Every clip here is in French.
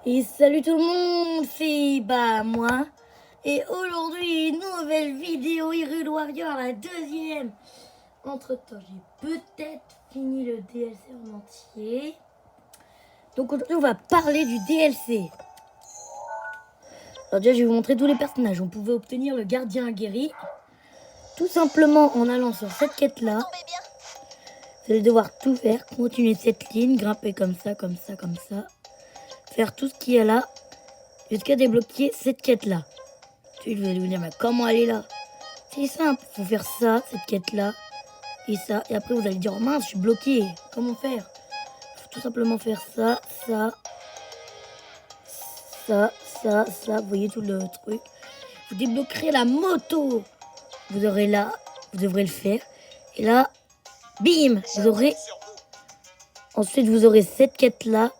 Et salut tout le monde, c'est moi. Et aujourd'hui, nouvelle vidéo Hyrule Warrior, la deuxième. Entre temps, j'ai peut-être fini le DLC en entier. Donc aujourd'hui, on va parler du DLC. Alors déjà, je vais vous montrer tous les personnages. On pouvait obtenir le gardien aguerri. Tout simplement en allant sur cette quête-là. Vous allez devoir tout faire, continuer cette ligne, grimper comme ça, comme ça, comme ça. Faire tout ce qu'il y a là, jusqu'à débloquer cette quête-là. Tu vas vous dire, mais comment elle est là? C'est simple, il faut faire ça, cette quête-là, et ça. Et après, vous allez dire, oh mince, je suis bloqué. Comment faire? Il faut tout simplement faire ça, ça, ça, ça, ça. Vous voyez tout le truc. Vous débloquerez la moto. Vous aurez là, vous devrez le faire. Et là, bim, vous aurez... Ensuite, vous aurez cette quête-là,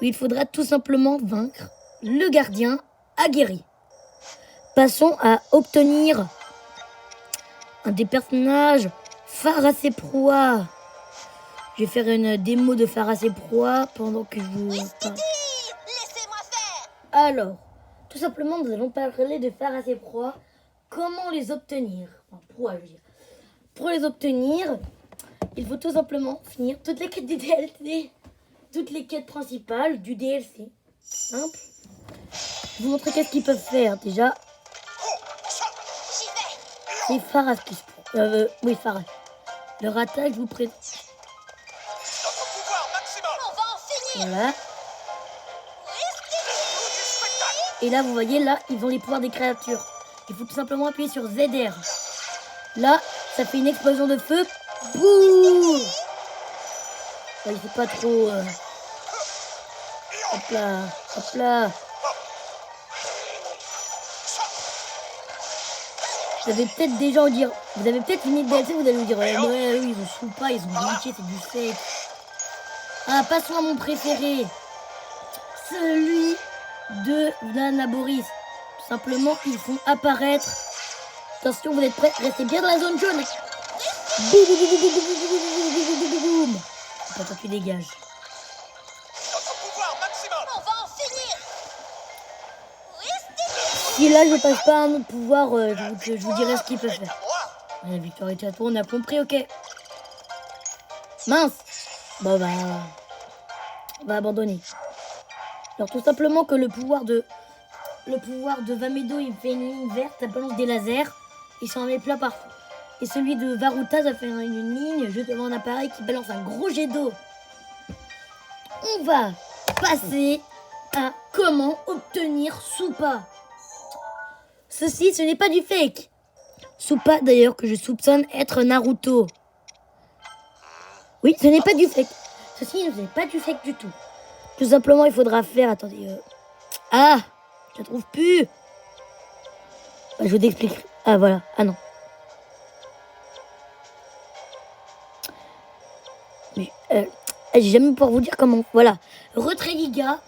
où il faudra tout simplement vaincre le gardien aguerri. Passons à obtenir un des personnages, Pharas et Proie. Je vais faire une démo de Pharas et Proie pendant que je vous parle. Laissez-moi faire. Alors, tout simplement, nous allons parler de Pharas et Proie. Comment les obtenir? Enfin, Proie, je veux dire. Pour les obtenir, il faut tout simplement finir toutes les quêtes du DLC. Toutes les quêtes principales du DLC. Simple. Je vais vous montrer qu'est-ce qu'ils peuvent faire. Déjà, J'y vais. c'est Pharas qui se prend. Oui, Pharas. Leur attaque, je vous présente. Notre pouvoir maximum. On va en finir. Voilà. Et là, vous voyez, là, ils ont les pouvoirs des créatures. Il faut tout simplement appuyer sur ZR. Là, ça fait une explosion de feu. Bouh! Ouais, il faut pas trop... Hop là, hop là. Vous avez peut-être des gens dire... Vous avez peut-être fini le DLC, vous allez me dire... Ouais, oui, ils ne jouent pas, ils ont glitché, c'est du fake. Ah, passons à mon préféré. Celui de Nanaboris. Tout simplement, ils font apparaître... Attention, vous êtes prêts? Restez bien dans la zone jaune. Boum, boum, boum, boum, boum, boum, boum, boum, boum. Attends, tu dégages. Notre pouvoir maximum. On va en finir. Si là je passe pas un autre pouvoir, je vous dirai ce qu'il peut À faire. moi. La victoire est à toi, on a compris, ok. Mince. Bon bah... On va abandonner. Alors tout simplement que le pouvoir de Vamedo, il fait une ligne verte, ça balance des lasers. Ils sont en met plein partout. Et celui de Varuta, ça fait une ligne juste devant un appareil qui balance un gros jet d'eau. On va passer à comment obtenir Soupa. Ceci, ce n'est pas du fake. Soupa, d'ailleurs, que je soupçonne être Naruto. Oui, ce n'est pas du fake. Ceci, ce n'est pas du fake du tout. Tout simplement, il faudra faire... Attendez. Ah, je la trouve plus. Bah, je vous explique. Ah, voilà. Ah non. Mais, j'ai jamais pouvoir vous dire comment. Voilà. Retrait Giga.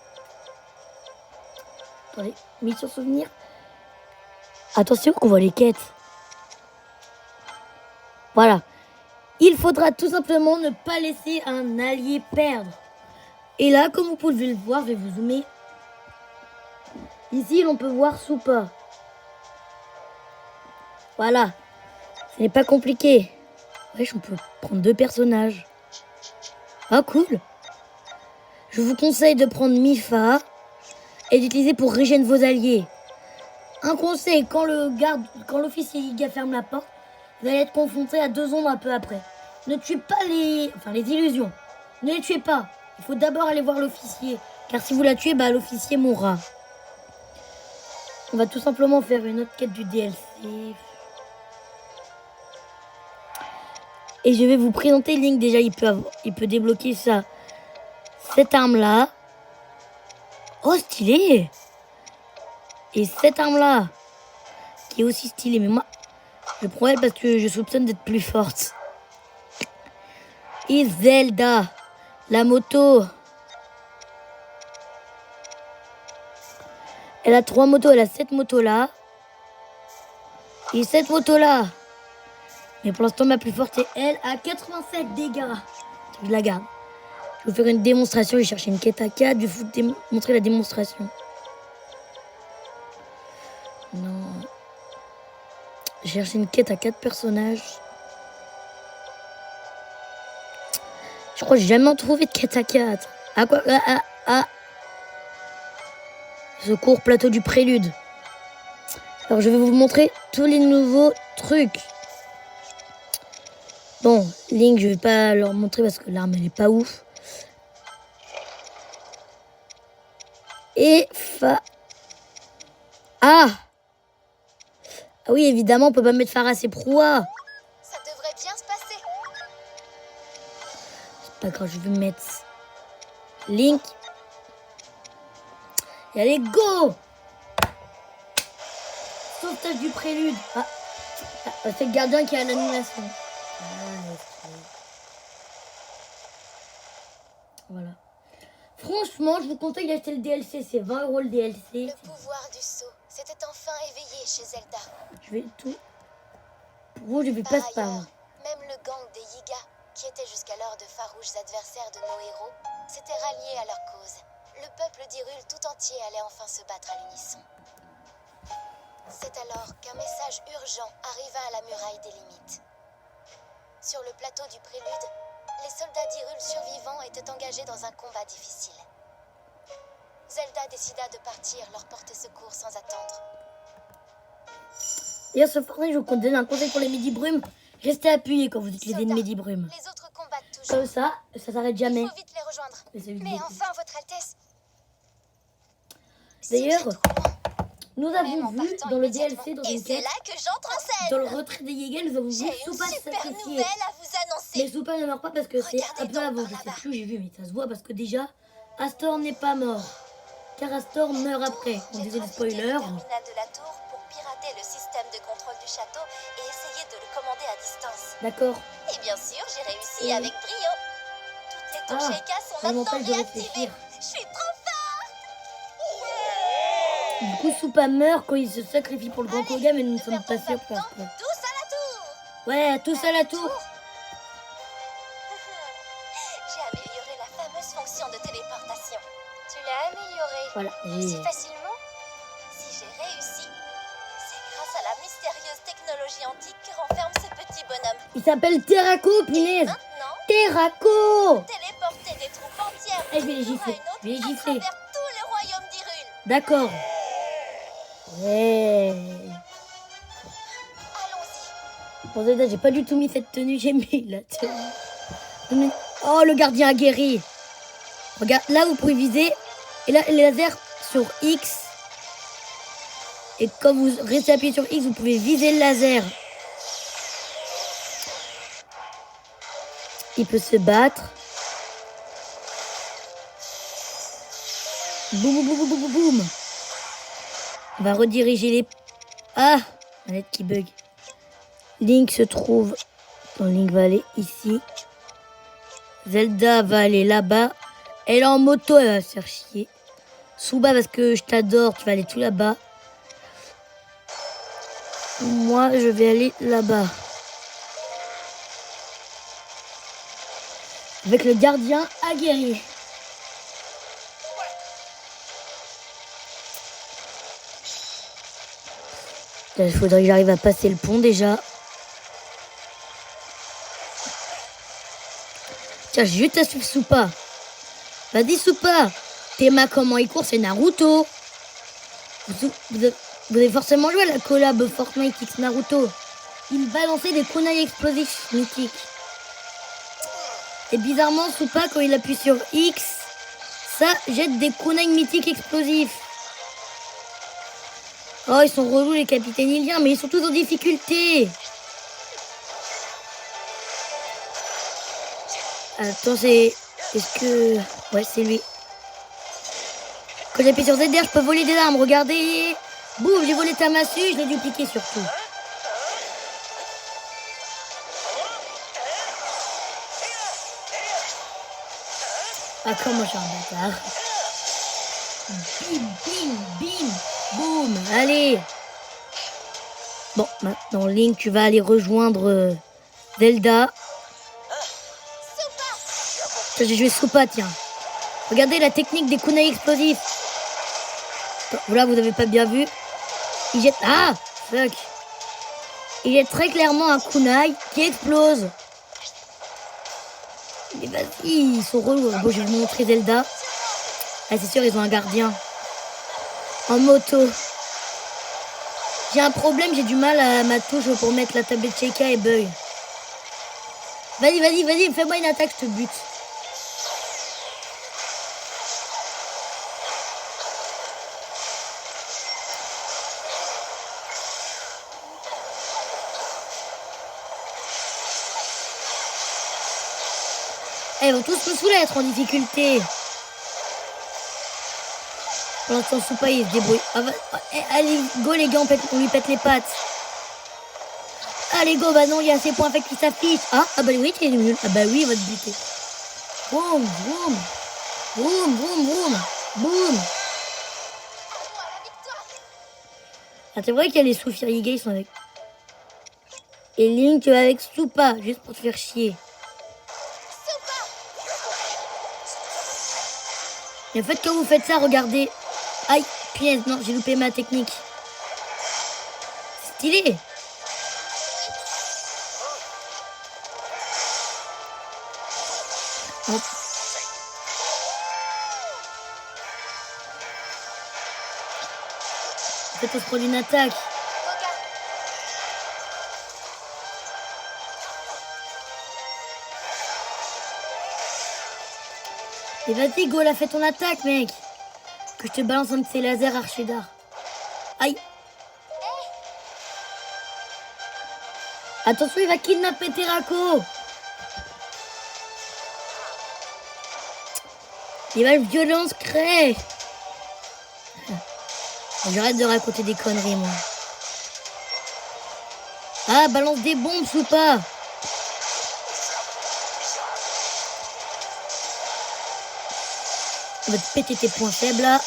Attendez. Mission souvenir. Attention qu'on voit les quêtes. Voilà. Il faudra tout simplement ne pas laisser un allié perdre. Et là, comme vous pouvez le voir, je vais vous zoomer. Ici, l'on peut voir Soupa. Voilà. Ce n'est pas compliqué. Wesh, on peut prendre deux personnages. Ah, cool. Je vous conseille de prendre Mipha et d'utiliser pour régénérer vos alliés. Un conseil, quand l'officier Giga ferme la porte, vous allez être confronté à deux ombres un peu après. Ne tuez pas les illusions. Ne les tuez pas. Il faut d'abord aller voir l'officier. Car si vous la tuez, bah, l'officier mourra. On va tout simplement faire une autre quête du DLC. Et je vais vous présenter Link. Déjà, il peut débloquer ça. Cette arme-là. Oh, stylé! Et cette arme-là, qui est aussi stylée. Mais moi, je prends elle parce que je soupçonne d'être plus forte. Et Zelda, la moto. Elle a 3 motos, elle a cette moto-là. Et cette moto-là. Mais pour l'instant, ma plus forte, c'est elle, à 87 dégâts. Je la garde. Je vais faire une démonstration. J'ai cherché une quête à 4. Je vais vous montrer la démonstration. Non. J'ai cherché une quête à 4 personnages. Je crois que j'ai jamais trouvé de quête à 4. Ah quoi? Secours, plateau du prélude. Alors je vais vous montrer tous les nouveaux trucs. Bon, Link, je vais pas leur montrer parce que l'arme elle est pas ouf. Et Ah oui, évidemment, on peut pas mettre Pharah ses proies. Ça devrait bien se passer. C'est pas grave, je vais mettre Link. Et allez, go! Sauvetage du prélude. C'est le gardien qui a l'animation. Voilà. Franchement, je vous conseille d'acheter le DLC. C'est 20 € le DLC. Le pouvoir du sceau s'était enfin éveillé chez Zelda. Je vais tout. Pour vous, je vais Par pas spam. ailleurs, même le gang des Yiga, qui était jusqu'alors de farouches adversaires de nos héros, s'était rallié à leur cause. Le peuple d'Hyrule tout entier allait enfin se battre à l'unisson. C'est alors qu'un message urgent arriva à la muraille des limites. Sur le plateau du prélude, les soldats d'Hyrule survivants étaient engagés dans un combat difficile. Zelda décida de partir leur porter secours sans attendre. D'ailleurs, ce Fortnite, je vous donne un conseil pour les midi-brumes. Restez appuyés quand vous utilisez une midi-brume. Les autres combattent toujours. Comme ça s'arrête jamais. Il faut vite les rejoindre. Mais enfin, votre Altesse. D'ailleurs, Si vous êtes trop loin, nous même avons en vu partant dans le immédiatement. DLC, dans Et une c'est quête, là que j'entre en scène. dans le retrait des Yégas, nous avons vu J'ai une Soupa super sacrifié. nouvelle à vous annoncer. Mais Soupa ne meurt pas parce que c'est Regardez un peu donc avant, par je sais là-bas. plus où j'ai vu, mais ça se voit parce que déjà, Astor n'est pas mort. Car Astor meurt après. On J'ai disait des trafiqué spoilers. le terminal de la tour pour pirater le système de contrôle du château et essayer de le commander à distance. D'accord. Et bien sûr, j'ai réussi Et- avec brio. Toutes les tours Sheikah sont ça maintenant m'empêche de réactivées. réfléchir. Je suis trop forte. Du coup, Soupa meurt quand il se sacrifie pour le grand Koga, mais nous ne Ne sommes pas perdons sûrs de pour temps. après. Tous à la tour. Ouais, tous à la tour. J'ai amélioré la fameuse fonction de téléportation. Tu l'as améliorée Voilà, aussi facilement? Si j'ai réussi, c'est grâce à la mystérieuse technologie antique que renferme ce petit bonhomme. il s'appelle Terraco, punaise. Maintenant, Terraco. téléporter des troupes entières Eh, je vais les d'une tour à gifler. une autre Je vais les à gifler. travers tout le royaume d'Hyrule. D'accord. Ouais. Allons-y. Bon, Zelda, j'ai pas du tout mis cette tenue, j'ai mis la tenue. Oh, le gardien aguerri. Regarde, là, vous pouvez viser. Et là, les lasers sur X. Et quand vous restez appuyé sur X, vous pouvez viser le laser. Il peut se battre. Boum, boum, boum, boum, boum, boum. On va rediriger les... Ah, manette qui bug. Link se trouve... Attends, Link va aller ici. Zelda va aller là-bas. Elle est en moto, elle va se faire chier. Souba, parce que je t'adore, tu vas aller tout là-bas. Moi, je vais aller là-bas. Avec le gardien aguerri. Il faudrait que j'arrive à passer le pont déjà. Tiens, j'ai juste à suivre Soupa. Vas-y Soupa. Théma comment il court, c'est Naruto. Vous avez forcément joué à la collab Fortnite X Naruto. Il balançait des kunai explosifs mythiques. Et bizarrement, Soupa, quand il appuie sur X, ça jette des kunai mythiques explosifs. Oh, ils sont relous les capitaines Iliens, mais ils sont tous en difficulté. Attends, c'est... Est-ce que... Ouais, c'est lui. Quand j'appuie sur ZR, je peux voler des armes, regardez. Boum, j'ai volé ta massue, je l'ai dupliqué surtout. Ah, comment je suis un bâtard. Bim, bim, bim, boum, allez. Bon, maintenant, Link, tu vas aller rejoindre Zelda. J'ai joué Soupa, tiens. Regardez la technique des kunai explosifs. Voilà, vous n'avez pas bien vu. Il jette... Ah, fuck. Il jette très clairement un kunai qui explose. Mais vas-y, ils sont relous. Bon, je vais vous montrer Zelda. Ah, c'est sûr, ils ont un gardien. En moto. J'ai un problème, j'ai du mal à ma touche pour mettre la tablette Sheikah et bug. Vas-y, fais-moi une attaque, je te bute. Ils vont tous me saouler, être en difficulté. Pour l'instant, Soupa, il se débrouille. Allez, go les gars, on lui pète les pattes. Allez, go, bah non, il y a ses points avec qui s'affichent. Ah bah oui, t'es nul. Ah bah oui, il va te buter. Boum, boum. Boum, boum, boum. Boum. Ah, c'est vrai qu'il y a les Soufiriga, ils sont avec. Et Link avec Soupa, juste pour te faire chier. Et en fait, quand vous faites ça, regardez. Aïe, pièce, non, j'ai loupé ma technique. Stylé. Hop. En fait, on se prend une attaque. Et vas-y, go, là, fais ton attaque, mec. Que je te balance un de ces lasers archers d'art. Aïe. Attention, il va kidnapper Terako. Il va le violence créer. J'arrête de raconter des conneries, moi. Ah, balance des bombes, Soupa. On va te péter tes points faibles, là.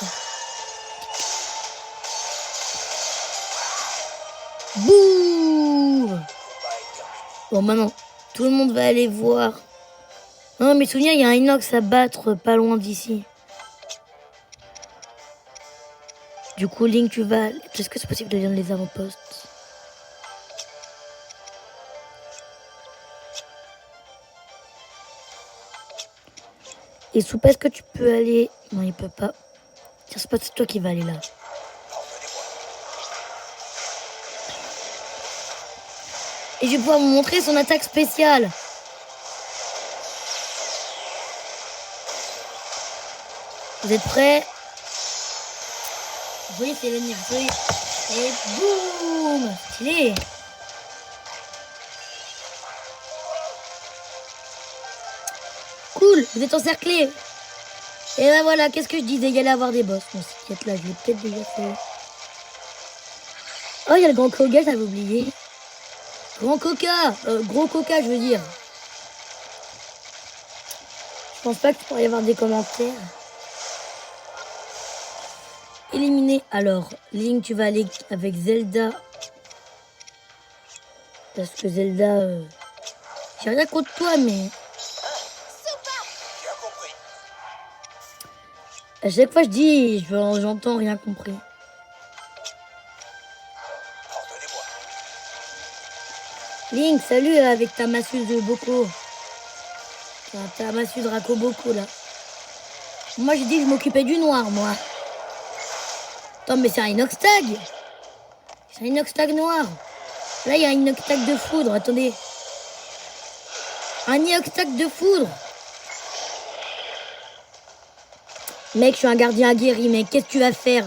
Bouh. Bon, maintenant, tout le monde va aller voir. Non, mais souviens, il y a un inox à battre pas loin d'ici. Du coup, Link, tu vas... Est-ce que c'est possible de lire les avant-postes? Et Soupa, est-ce que tu peux aller... Non, il peut pas. Tiens, c'est toi qui vas aller là. Et je vais pouvoir vous montrer son attaque spéciale. Vous êtes prêts? Vous voyez, c'est venir. Et boum! Stylé! Cool, vous êtes encerclés. Et ben voilà, qu'est-ce que je disais? Il y allait avoir des boss. Bon, c'est peut-être là, je l'ai peut-être déjà fait. Oh, il y a le grand Koga, j'avais oublié. Grand Coca, gros Coca, je veux dire. Je pense pas qu'il pourrait y avoir des commentaires. Éliminé. Alors, Link, tu vas aller avec Zelda. Parce que Zelda... J'ai rien contre toi, mais... À chaque fois, je dis, j'entends rien compris. Link, salut avec ta massue de Boko. Enfin, ta massue de Rako Boko, là. Moi, j'ai dit que je m'occupais du noir, moi. Attends, mais c'est un inox tag. C'est un inox tag noir. Là, il y a un inox tag de foudre, attendez. Un inox tag de foudre. Mec, je suis un gardien aguerri, mec. Qu'est-ce que tu vas faire?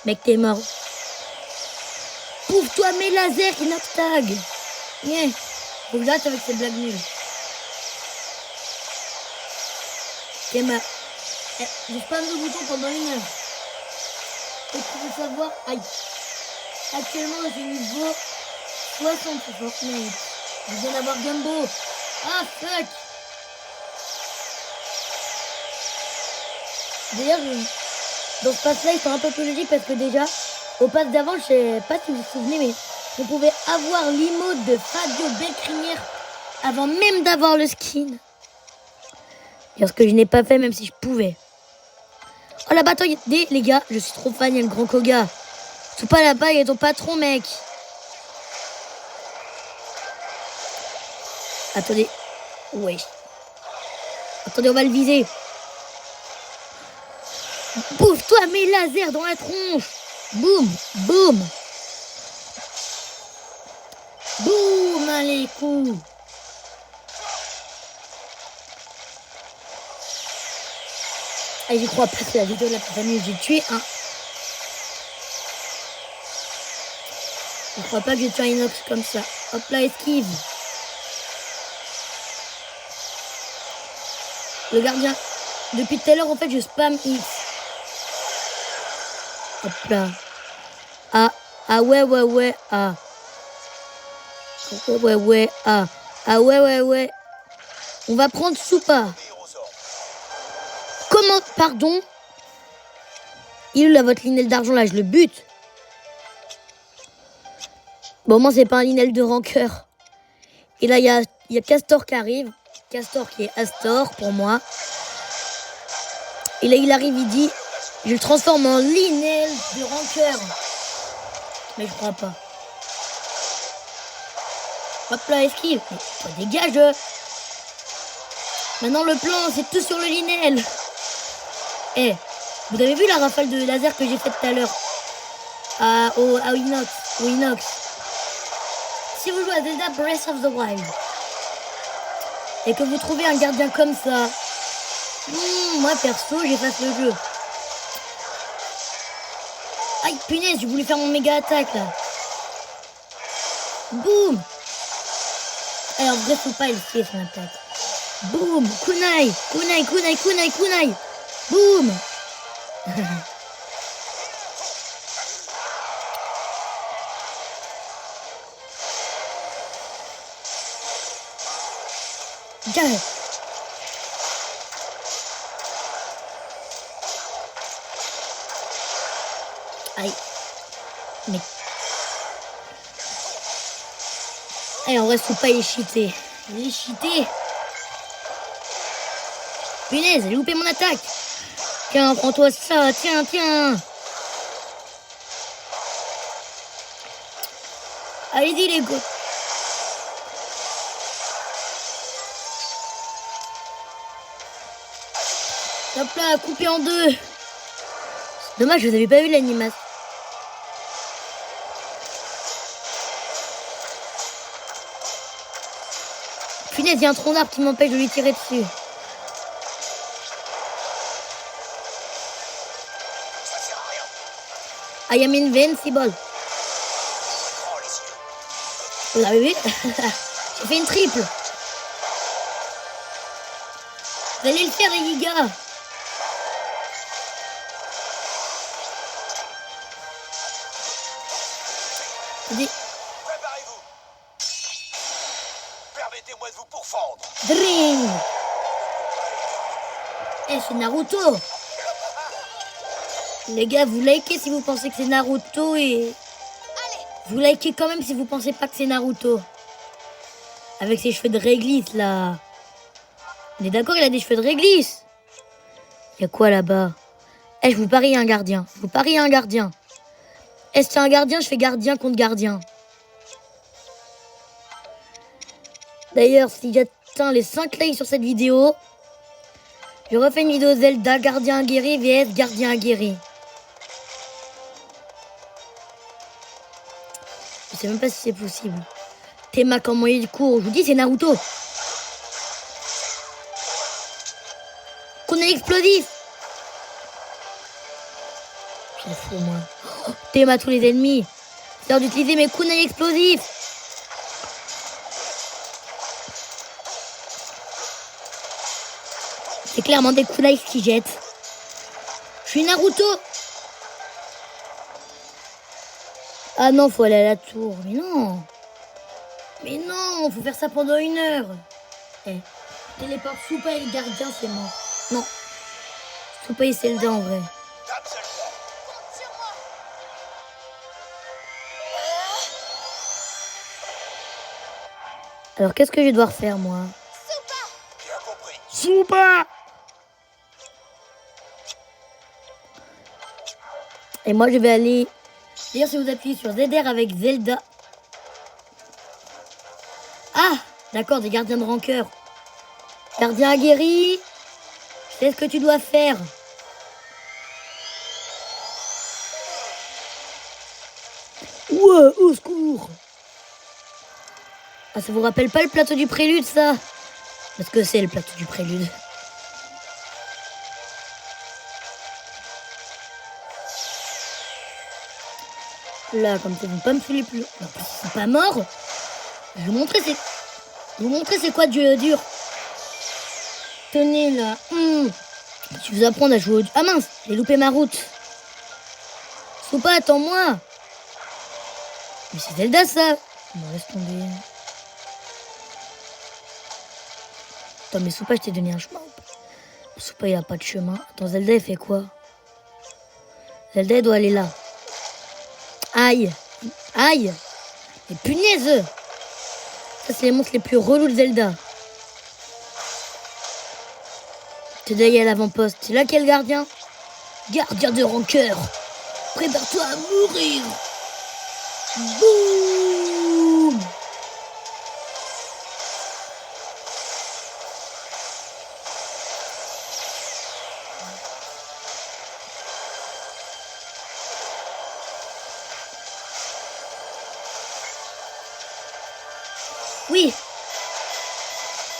Mec, t'es mort. Pouf-toi mes lasers, inox tag. Yeah. Faut que j'arrête avec ces blagues nulles. T'es mort. J'ai pas le bouton pendant une heure. Et tu veux savoir... Aïe. Actuellement, j'ai niveau 60 sur Fortnite. Je viens d'avoir Gumbo. Ah, fuck. D'ailleurs, dans ce pass-là, ils sont un peu plus logiques parce que déjà, au pass d'avant, je sais pas si vous vous souvenez, mais on pouvait avoir l'emote de Fabio Belcrinière avant même d'avoir le skin. Dire ce que je n'ai pas fait même si je pouvais. Oh la bataille des les gars, je suis trop fan, il y a le grand Koga. Sous pas la bague et ton patron mec. Attendez. Ouais. Attendez, on va le viser. Bouffe-toi mes lasers dans la tronche. Boum, boum. Boum, hein, les coups. Ah, j'y crois pas, c'est la vidéo de la famille. J'ai tué un. Je crois pas que j'ai tué un inox comme ça. Hop là, esquive. Le gardien. Depuis tout à l'heure, en fait, je spam X. Hop là. Ah, ah ouais, ouais, ouais, ah. Ouais, ouais, ouais, ah. Ah ouais, ouais, ouais. On va prendre Soupa. Comment, pardon? Il est où là, votre linelle d'argent, là, je le bute. Bon, moi, c'est pas un linelle de rancœur. Et là, il y a Castor qui arrive. Castor qui est Astor, pour moi. Et là, il arrive, il dit... Je le transforme en linelle de rancœur. Mais je crois pas. Hop là, esquive. Mais toi, dégage. Maintenant, le plan, c'est tout sur le linelle. Eh, vous avez vu la rafale de laser que j'ai faite tout à l'heure au Inox. Si vous jouez à Zelda Breath of the Wild et que vous trouvez un gardien comme ça, moi perso, j'efface le jeu. Aïe, punaise, j'ai voulu faire mon méga attaque là. Boum. Alors, en vrai, faut pas essayer son attaque. Boum, kunai. Boum. Gars. Aïe. Mais... Eh, en vrai, faut pas les cheater. Les cheater. Punaise, j'ai loupé mon attaque. Tiens, prends-toi ça. Tiens. Allez-y, les gars. Hop là, coupé en deux. Dommage, vous avez pas vu l'animation. Punaise, il y a un tronc d'arbre qui m'empêche de lui tirer dessus. I am invincible. Vous l'avez vu? J'ai fait une triple. Vous allez le faire, les gars. Préparez-vous. Permettez-moi de vous pourfendre. Dring. Eh, c'est Naruto. Les gars, vous likez si vous pensez que c'est Naruto et... Vous likez quand même si vous pensez pas que c'est Naruto. Avec ses cheveux de réglisse, là. On est d'accord, il a des cheveux de réglisse. Il y a quoi là-bas? Eh, je vous parie un gardien. Eh, si c'est un gardien, je fais gardien contre gardien. D'ailleurs, si j'atteins les 5 likes sur cette vidéo, je refais une vidéo Zelda gardien aguerri vs gardien aguerri. Je sais même pas si c'est possible. Théma comment il court. Je vous dis, c'est Naruto. Kunai explosif. J'en fous, moi. Oh, Théma tous les ennemis. C'est l'heure d'utiliser mes kunai explosifs. C'est clairement des kunai qui jettent. Je suis Naruto. Ah non, faut aller à la tour. Mais non, faut faire ça pendant 1 heure. Eh, téléporte Soupa et le gardien, c'est mort. Non. Soupa et Zelda en vrai. Alors qu'est-ce que je vais devoir faire moi? Bien compris. Soupa. Et moi, je vais aller... D'ailleurs, si vous appuyez sur ZR avec Zelda... Ah, d'accord, des gardiens de rancœur. Gardien aguerri, c'est ce que tu dois faire. Ouah, au secours. Ah, ça vous rappelle pas le plateau du prélude, ça? Parce que c'est le plateau du prélude. Là, comme ça, ils vont pas me saouler plus. Non, ils sont pas morts. Je vais vous montrer c'est quoi Dieu dur. Tenez, là. Je vais vous apprendre à jouer au... Ah mince, j'ai loupé ma route. Soupa, attends-moi. Mais c'est Zelda, ça. Non, laisse tomber. Attends, mais Soupa, je t'ai donné un chemin. Soupa, il a pas de chemin. Attends, Zelda, il fait quoi? Zelda, elle doit aller là. Aïe. Aïe. Mais punaise. Ça, c'est les monstres les plus relous de Zelda. T'es d'ailleurs à l'avant-poste. C'est là quel gardien? Gardien de rancœur. Prépare-toi à mourir. Boum. Oui.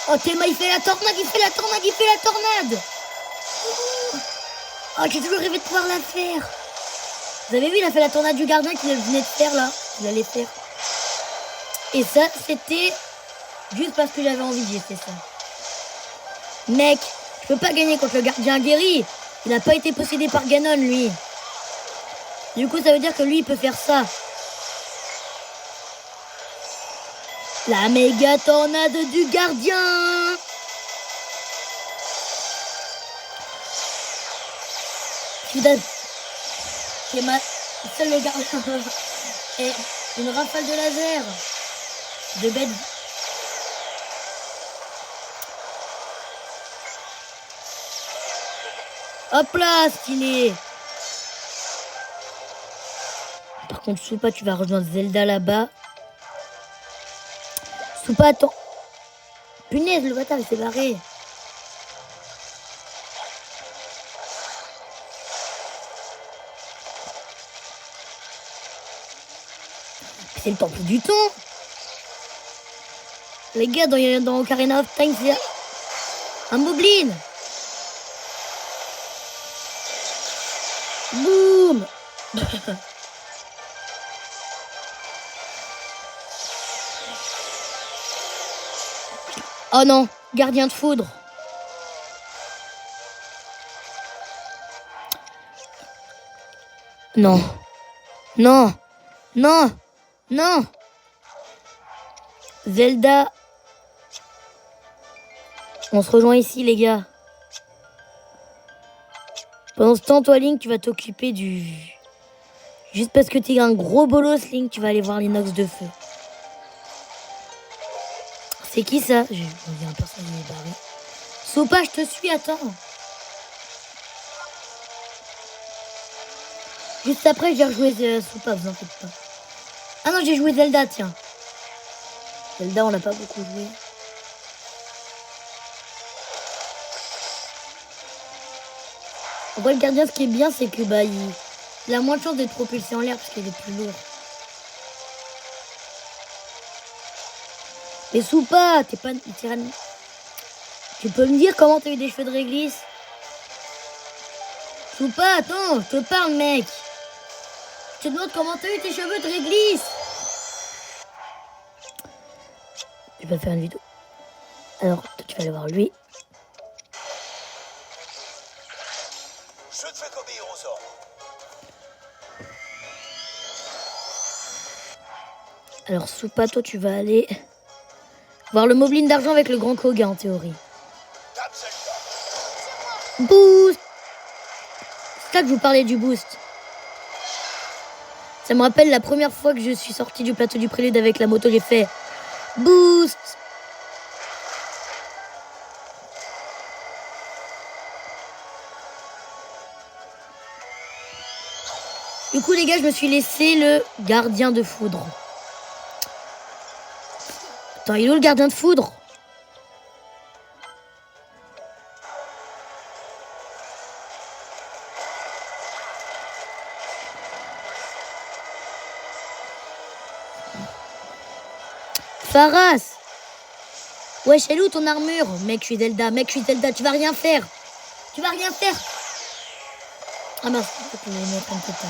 Oh, Thelma, il fait la tornade, il fait la tornade, il fait la tornade. Oh, j'ai toujours rêvé de pouvoir la faire. Vous avez vu, il a fait la tornade du gardien qu'il venait de faire, là. Il allait faire. Et ça, c'était juste parce que j'avais envie d'y faire ça. Mec, je peux pas gagner contre le gardien guéri. Il n'a pas été possédé par Ganon, lui. Du coup, ça veut dire que lui, il peut faire ça. La méga tornade du gardien. C'est ma seule le gardien. Et une rafale de laser. De bête. Hop là, stylé. Par contre, Soupa, tu vas rejoindre Zelda là-bas. Soupa, attends. Punaise, le bâtard, il s'est barré. C'est le temple du temps. Les gars, dans Ocarina of Time, il y a un moblin. Boum. Oh non, gardien de foudre. Non. Non. Non. Non. Zelda. On se rejoint ici, les gars. Pendant ce temps, toi, Link, tu vas t'occuper du... Juste parce que t'es un gros bolos, Link, tu vas aller voir les Nox de feu. C'est qui ça? J'ai un personnage qui est barré. Soupa, je te suis, attends. Juste après, j'ai rejoué Soupa, vous en faites pas. Ah non, j'ai joué Zelda, tiens. Zelda, on l'a pas beaucoup joué. En vrai, le gardien, ce qui est bien, c'est que il a moins de chance d'être propulsé en l'air parce qu'il est plus lourd. Mais Soupa, t'es pas une tyranne. Tu peux me dire comment t'as eu des cheveux de réglisse? Soupa, attends, je te parle, mec. Je te demande comment t'as eu tes cheveux de réglisse. Je vais faire une vidéo. Alors, toi, tu vas aller voir lui. Je ne fais qu'obéir aux ordres. Alors, Soupa, toi, tu vas aller voir le moblin d'argent avec le grand Koga, en théorie. Tape Zelda. Boost. C'est ça que je vous parlais du boost. Ça me rappelle la première fois que je suis sorti du plateau du prélude avec la moto, j'ai fait boost. Du coup, les gars, je me suis laissé le gardien de foudre. Attends, il est où le gardien de foudre? Pharas! Wesh, elle est où ton armure? Mec, je suis Zelda, tu vas rien faire! Tu vas rien faire! Ah mince, je vais mettre un peu tard.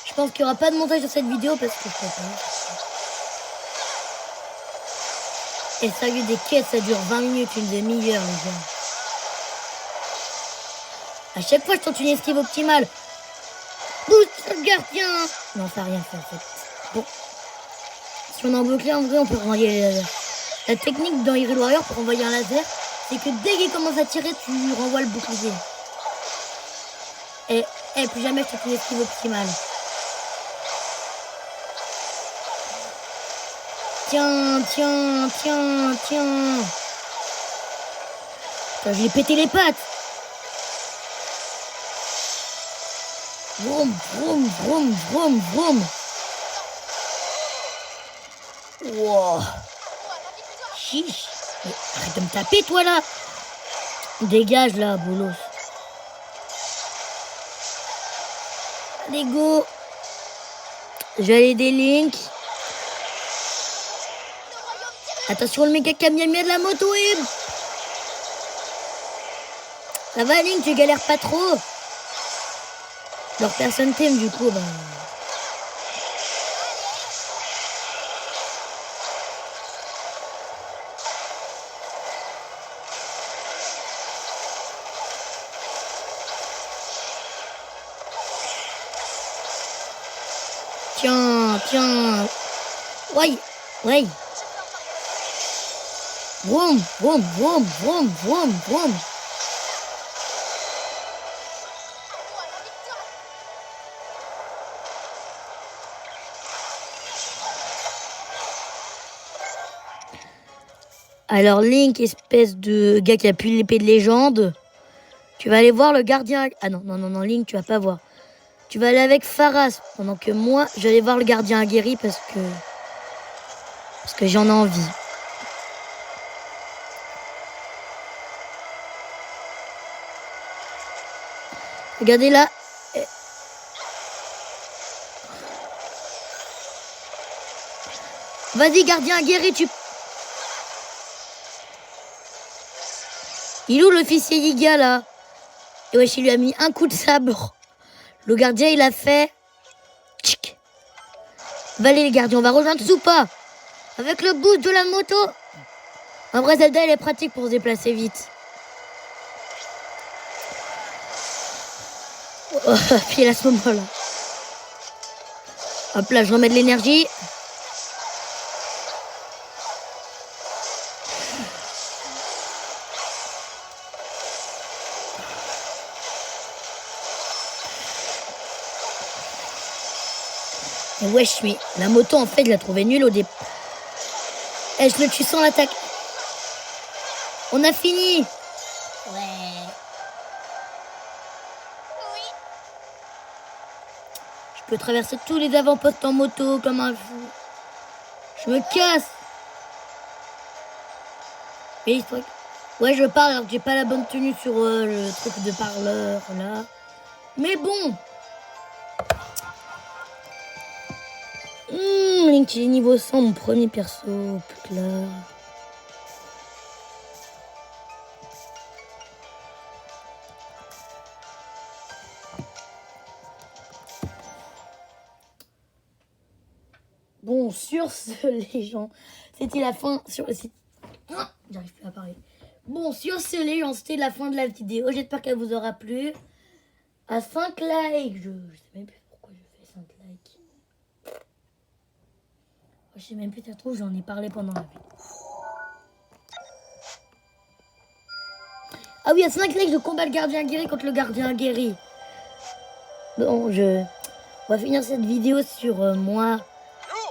Je pense qu'il n'y aura pas de montage sur cette vidéo parce que je peux pas. Et sérieux, des quêtes, ça dure 20 minutes, une demi-heure, les gars. À chaque fois, je tente une esquive optimale. Boost le gardien! Non, ça n'a rien fait, en fait. Bon. Si on est en bouclier, en vrai, on peut renvoyer les lasers. La technique dans Hyrule Warrior pour envoyer un laser, c'est que dès qu'il commence à tirer, tu renvoies le bouclier. Et plus jamais je tente une esquive optimale. Tiens. Putain, je lui ai pété les pattes. Vroom. Wow. Chiche. Mais arrête de me taper, toi, là. Dégage, là, bolos. Allez, go. Je vais aller aider Link. Attention, le méga camion de la moto, Ib. Ça va, Link, tu galères pas trop. Alors, personne t'aime, du coup, bah... Tiens. Ouais. Vroom. Alors Link, espèce de gars qui a pu l'épée de légende, tu vas aller voir le gardien... Ah non, Link, tu vas pas voir. Tu vas aller avec Pharas, pendant que moi, je vais aller voir le gardien aguerri parce que j'en ai envie. Regardez là. Vas-y, gardien aguerri, tu... Il est où l'officier Yiga, là? Et wesh, il lui a mis un coup de sabre. Le gardien, il a fait... Tchic. Va aller, les gardiens, on va rejoindre Zupa. Avec le boost de la moto. En vrai, Zelda, elle est pratique pour se déplacer vite. Oh, puis à ce moment-là. Hop là, je remets de l'énergie. Mais wesh, mais la moto, en fait, je la trouvais nulle au départ. Et je le tue sans l'attaque. On a fini. Ouais. Oui. Je peux traverser tous les avant-postes en moto comme un fou. Je me casse. Et ouais, je parle alors que j'ai pas la bonne tenue sur le truc de parleur, là. Mais bon. Link, il est niveau 100, mon premier perso. Là. Bon, sur ce, les gens, c'était la fin sur le site. Ah, j'arrive plus à parler. Bon, sur ce, les gens, c'était la fin de la vidéo. J'espère qu'elle vous aura plu. À 5 likes, je sais même plus pourquoi je fais 5 likes. Je sais même plus, ça se trouve, j'en ai parlé pendant la vidéo. Ah oui, à 5 likes, je combat le gardien guéri contre le gardien guéri. Bon, on va finir cette vidéo sur moi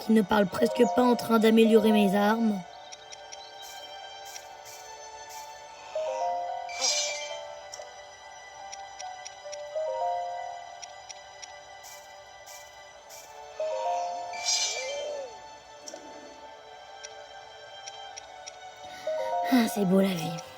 qui ne parle presque pas en train d'améliorer mes armes. Ah, c'est beau la vie.